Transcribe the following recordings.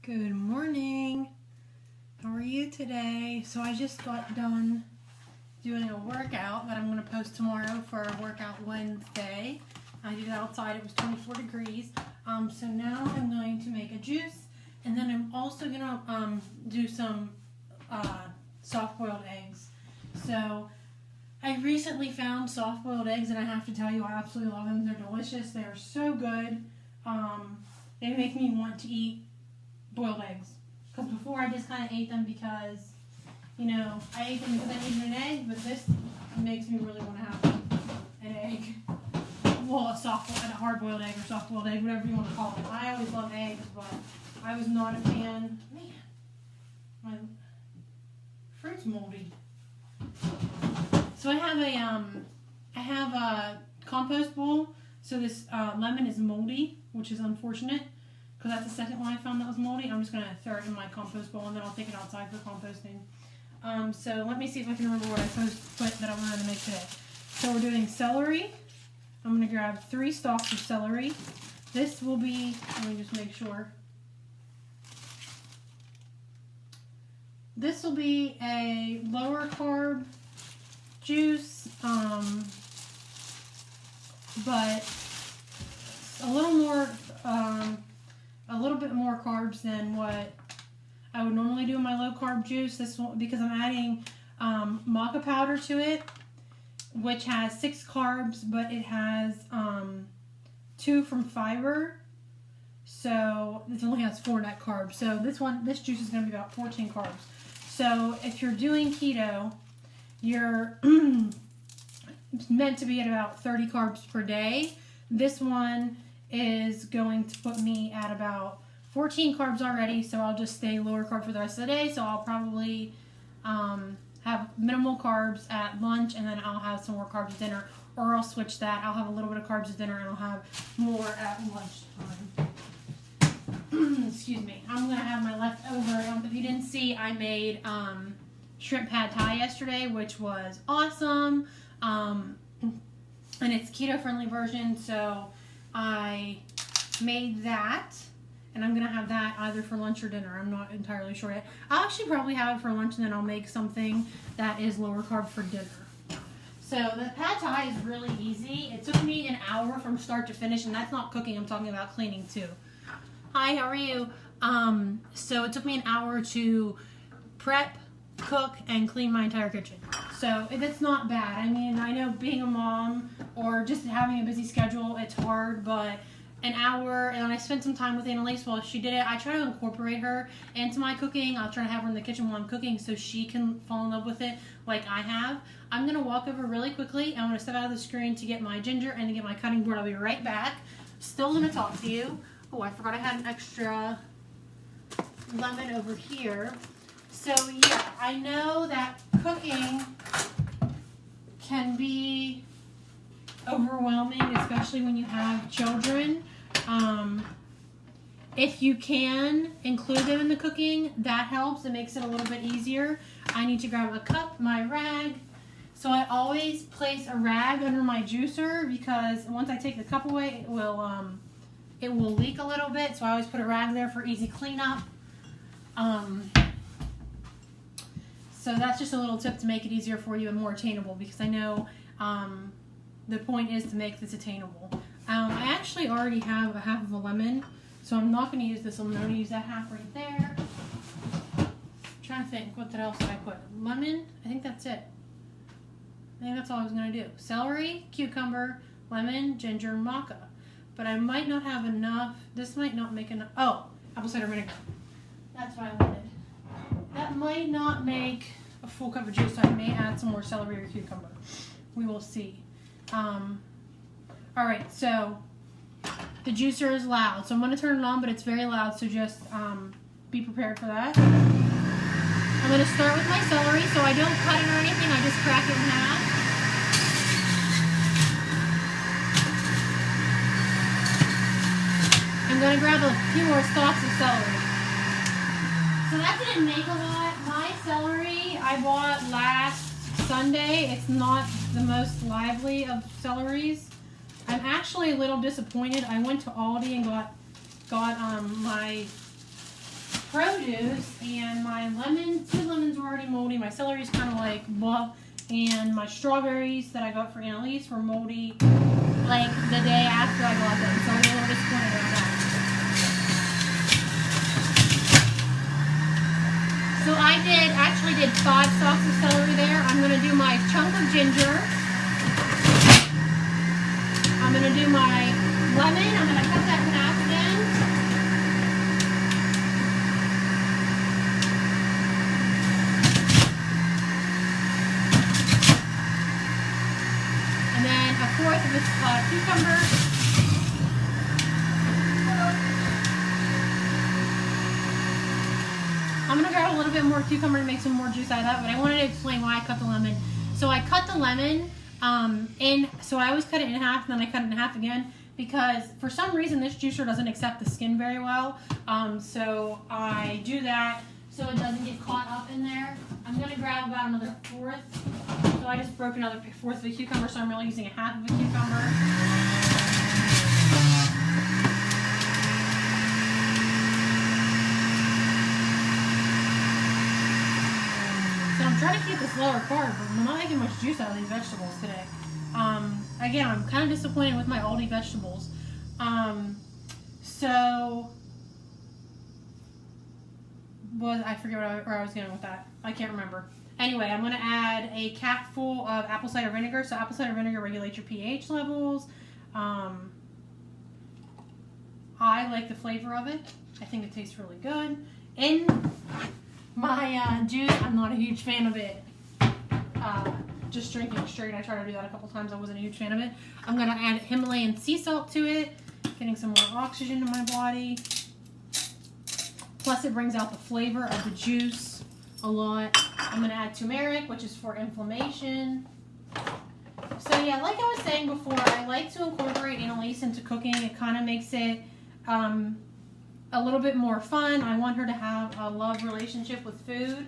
Good morning. How are you today? So I just got done doing a workout that I'm going to post tomorrow for our workout Wednesday. I did it outside. It was 24 degrees. So now I'm going to make a juice, and then I'm also going to do some soft-boiled eggs. So I recently found soft-boiled eggs, and I have to tell you, I absolutely love them. They're delicious. They are so good. They make me want to eat boiled eggs. Because before I just kind of ate them because, you know, I ate them because I needed an egg, but this makes me really want to have an egg. Well, a hard-boiled egg or soft-boiled egg, whatever you want to call it. I always love eggs, but I was not a fan. Man, my fruit's moldy. So I have a compost bowl. So this lemon is moldy, which is unfortunate, because that's the second one I found that was moldy. I'm just going to throw it in my compost bowl, and then I'll take it outside for composting. So let me see if I can remember what I put that I'm going to make today. So we're doing celery. I'm going to grab 3 stalks of celery. This will be, let me just make sure. This will be a lower carb juice, but a little bit more carbs than what I would normally do in my low carb juice. This one, because I'm adding Maca powder to it, which has 6 carbs, but it has 2 from fiber, so this only has 4 net carbs. So this juice is going to be about 14 carbs. So if you're doing keto, you're meant to be at about 30 carbs per day. This one is going to put me at about 14 carbs already, so I'll just stay lower carb for the rest of the day. So I'll probably have minimal carbs at lunch, and then I'll have some more carbs at dinner, or I'll switch that. I'll have a little bit of carbs at dinner, and I'll have more at lunchtime. Excuse me. I'm going to have my leftover. If you didn't see, I made shrimp pad thai yesterday, which was awesome. And it's keto-friendly version, so I made that, and I'm going to have that either for lunch or dinner. I'm not entirely sure yet. I'll actually probably have it for lunch, and then I'll make something that is lower carb for dinner. So the pad thai is really easy. It took me an hour from start to finish, and that's not cooking. I'm talking about cleaning too. Hi, how are you? So it took me an hour to prep, cook, and clean my entire kitchen. So it's not bad. I mean, I know being a mom or just having a busy schedule, it's hard, but an hour, and I spent some time with Annalise while she did it. I try to incorporate her into my cooking. I'll try to have her in the kitchen while I'm cooking so she can fall in love with it like I have. I'm going to walk over really quickly. I'm going to step out of the screen to get my ginger and to get my cutting board. I'll be right back. Still going to talk to you. Oh, I forgot I had an extra lemon over here. So yeah, I know that cooking can be overwhelming, especially when you have children. If you can include them in the cooking, that helps. It makes it a little bit easier. I need to grab a cup, my rag. So I always place a rag under my juicer, because once I take the cup away, it will leak a little bit. So I always put a rag there for easy cleanup. So that's just a little tip to make it easier for you and more attainable, because I know the point is to make this attainable. I actually already have a half of a lemon, so I'm not going to use this. I'm going to use that half right there. I'm trying to think, what else did I put? Lemon? I think that's it. I think that's all I was going to do. Celery, cucumber, lemon, ginger, and maca. But I might not have enough. This might not make enough. Oh, apple cider vinegar. That's what I wanted. That might not make a full cup of juice, so I may add some more celery or cucumber. We will see. Alright, so the juicer is loud. So I'm going to turn it on, but it's very loud, so just be prepared for that. I'm going to start with my celery, so I don't cut it or anything. I just crack it in half. I'm going to grab a few more stalks of celery. So that didn't make a lot. My celery I bought last Sunday. It's not the most lively of celeries. I'm actually a little disappointed. I went to Aldi and got my produce, and my lemon, 2 lemons were already moldy. My celery's kind of like blah, and my strawberries that I got for Annalise were moldy like the day after I got them, so I'm a little disappointed about that. So I actually did 5 stalks of celery there. I'm going to do my chunk of ginger. I'm going to do my lemon. I'm going to cut that in half again. And then a 1/4 of a cucumber. I'm going to grab a little bit more cucumber to make some more juice out of that, but I wanted to explain why I cut the lemon. So I cut the lemon so I always cut it in half, and then I cut it in half again, because for some reason this juicer doesn't accept the skin very well. So I do that so it doesn't get caught up in there. I'm going to grab about another 1/4. So I just broke another 1/4 of a cucumber, so I'm really using a half of a cucumber. I'm trying to keep this lower carb, but I'm not making much juice out of these vegetables today. Again, I'm kind of disappointed with my Aldi vegetables. I forget where I was going with that. I can't remember. Anyway, I'm going to add a capful of apple cider vinegar. So apple cider vinegar regulates your pH levels. I like the flavor of it. I think it tastes really good. In my juice, I'm not a huge fan of it. Just drinking straight. I tried to do that a couple times. I wasn't a huge fan of it. I'm going to add Himalayan sea salt to it, getting some more oxygen to my body. Plus, it brings out the flavor of the juice a lot. I'm going to add turmeric, which is for inflammation. So yeah, like I was saying before, I like to incorporate Annalise into cooking. It kind of makes it a little bit more fun. I want her to have a love relationship with food,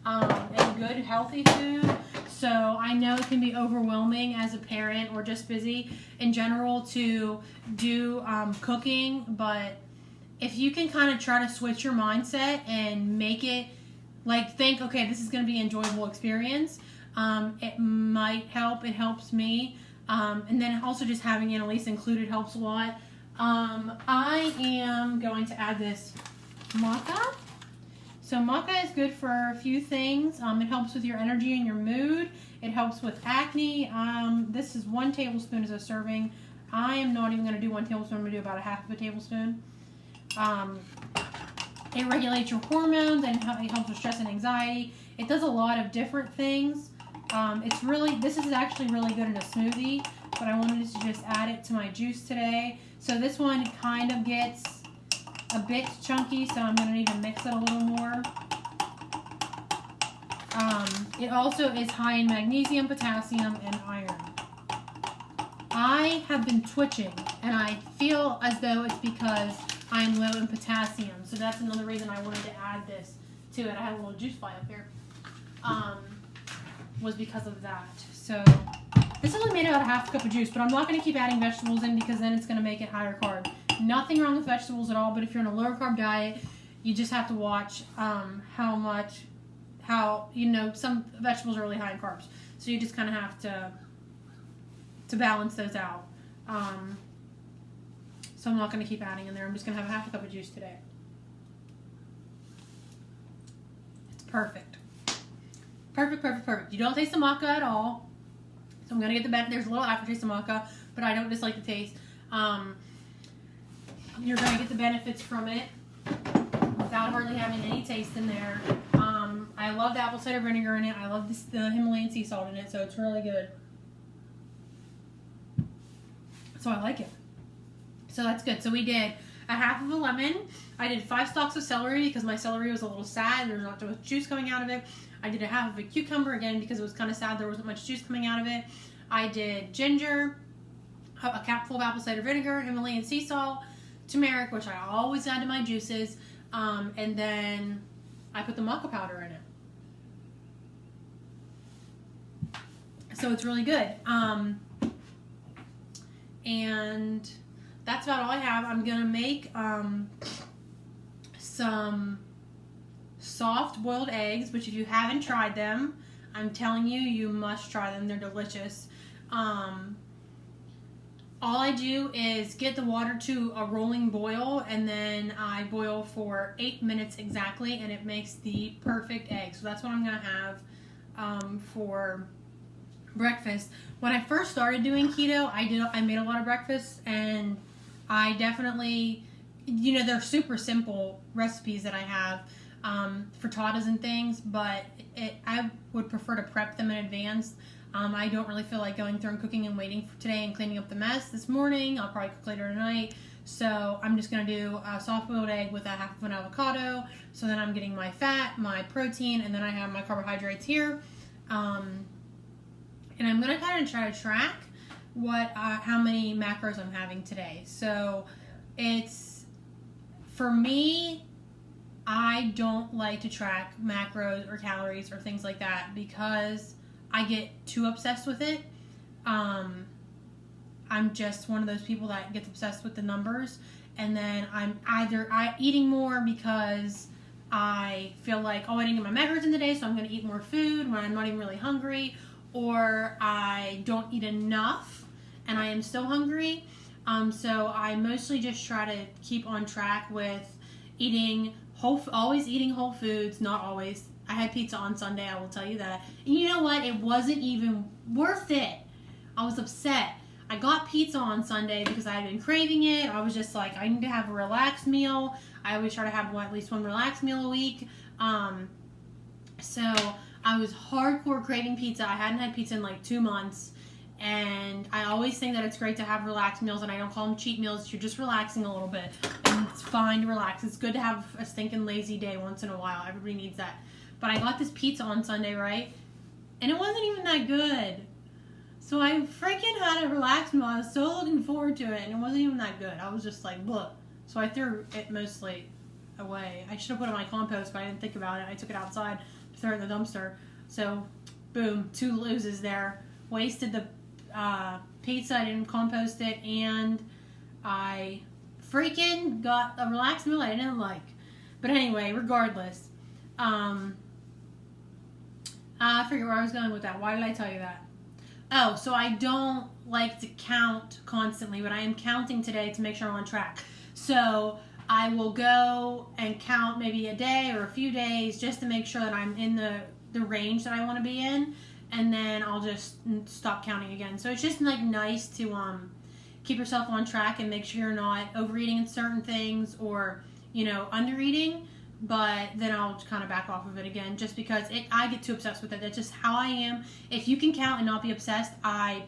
and good, healthy food. So I know it can be overwhelming as a parent or just busy in general to do cooking, but if you can kind of try to switch your mindset and make it like think, okay, this is going to be an enjoyable experience, it might help. It helps me. And then also just having Annalise included helps a lot. I am going to add this Maca. So Maca is good for a few things. It helps with your energy and your mood. It helps with acne. This is 1 tablespoon as a serving. I am not even going to do 1 tablespoon. I'm going to do about a half of a tablespoon. It regulates your hormones and it helps with stress and anxiety. It does a lot of different things. This is actually really good in a smoothie, but I wanted to just add it to my juice today. So this one kind of gets a bit chunky, so I'm going to need to mix it a little more. It also is high in magnesium, potassium, and iron. I have been twitching, and I feel as though it's because I'm low in potassium. So that's another reason I wanted to add this to it. I had a little juice fly up here. Was because of that. So this only made about a half cup of juice, but I'm not going to keep adding vegetables in because then it's going to make it higher carb. Nothing wrong with vegetables at all, but if you're on a lower carb diet, you just have to watch some vegetables are really high in carbs. So you just kind of have to balance those out. So I'm not going to keep adding in there. I'm just going to have a half a cup of juice today. It's perfect. Perfect, perfect, perfect. You don't taste the maca at all. So I'm going to get the benefit. There's a little aftertaste of maca, but I don't dislike the taste. You're going to get the benefits from it without hardly having any taste in there. I love the apple cider vinegar in it. I love the Himalayan sea salt in it, so it's really good. So I like it. So that's good. So we did a half of a lemon. I did 5 stalks of celery because my celery was a little sad. There's not much juice coming out of it. I did a half of a cucumber, again, because it was kind of sad. There wasn't much juice coming out of it. I did ginger, a capful of apple cider vinegar, Himalayan sea salt, turmeric, which I always add to my juices, and then I put the maca powder in it. So it's really good. And that's about all I have. I'm going to make some soft boiled eggs, which if you haven't tried them, I'm telling you, you must try them. They're delicious. All I do is get the water to a rolling boil, and then I boil for 8 minutes exactly, and it makes the perfect egg. So that's what I'm going to have for breakfast. When I first started doing keto, I made a lot of breakfast, and I definitely, you know, they're super simple recipes that I have for frittatas and things, but I would prefer to prep them in advance. I don't really feel like going through and cooking and waiting for today and cleaning up the mess this morning. I'll probably cook later tonight. So I'm just going to do a soft-boiled egg with a half of an avocado. So then I'm getting my fat, my protein, and then I have my carbohydrates here. And I'm going to kind of try to track how many macros I'm having today. So it's, for me, I don't like to track macros or calories or things like that because I get too obsessed with it. I'm just one of those people that gets obsessed with the numbers, and then I'm either eating more because I feel like, oh, I didn't get my macros in the day, so I'm going to eat more food when I'm not even really hungry, or I don't eat enough and I am still hungry. So I mostly just try to keep on track with always eating whole foods, not always. I had pizza on Sunday, I will tell you that. And you know what? It wasn't even worth it. I was upset. I got pizza on Sunday because I had been craving it. I was just like, I need to have a relaxed meal. I always try to have at least one relaxed meal a week. So I was hardcore craving pizza. I hadn't had pizza in like 2 months. And I always think that it's great to have relaxed meals, and I don't call them cheat meals. You're just relaxing a little bit. And it's fine to relax. It's good to have a stinking lazy day once in a while. Everybody needs that. But I got this pizza on Sunday, right? And it wasn't even that good. So I freaking had a relaxed meal. I was so looking forward to it, and it wasn't even that good. I was just like, bleh. So I threw it mostly away. I should have put it in my compost, but I didn't think about it. I took it outside to throw it in the dumpster. So, boom, 2 loses there. Wasted the pizza. I didn't compost it, and I freaking got a relaxed meal I didn't like. But anyway, regardless. I forget where I was going with that. Why did I tell you that? Oh, so I don't like to count constantly, but I am counting today to make sure I'm on track. So I will go and count maybe a day or a few days just to make sure that I'm in the range that I want to be in, and then I'll just stop counting again. So it's just like nice to keep yourself on track and make sure you're not overeating in certain things or, you know, undereating. But then I'll kind of back off of it again just because I get too obsessed with it. That's just how I am. If you can count and not be obsessed, I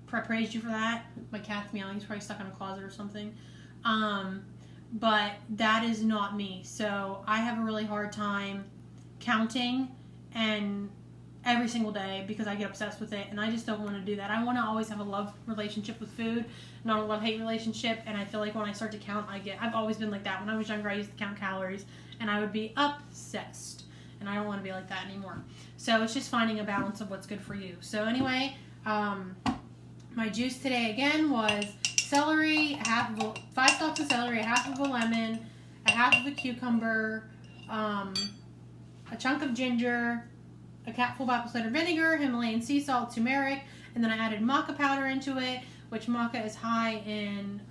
praise you for that. My cat's meowing. He's probably stuck in a closet or something. But that is not me. So I have a really hard time counting and every single day because I get obsessed with it, and I just don't want to do that. I want to always have a love relationship with food, not a love-hate relationship, and I feel like when I start to count, I've always been like that. When I was younger, I used to count calories, and I would be obsessed, and I don't want to be like that anymore. So it's just finding a balance of what's good for you. So anyway, my juice today again was celery, 5 stalks of celery, a half of a lemon, a half of a cucumber, a chunk of ginger, a capful of apple cider vinegar, Himalayan sea salt, turmeric, and then I added maca powder into it, which maca is high in,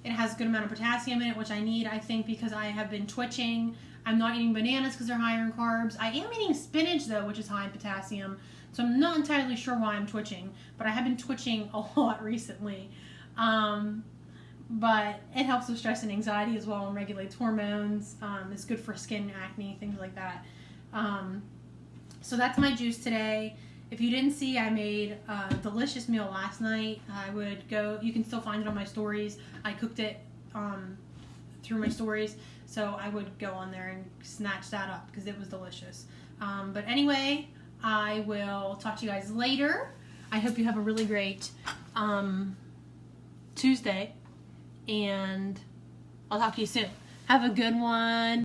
it has a good amount of potassium in it, which I need, I think, because I have been twitching. I'm not eating bananas because they're higher in carbs. I am eating spinach, though, which is high in potassium, so I'm not entirely sure why I'm twitching, but I have been twitching a lot recently. But it helps with stress and anxiety as well and regulates hormones. It's good for skin, acne, things like that. So that's my juice today. If you didn't see, I made a delicious meal last night. You can still find it on my stories. I cooked it through my stories, so I would go on there and snatch that up because it was delicious. But anyway, I will talk to you guys later. I hope you have a really great Tuesday, and I'll talk to you soon. Have a good one.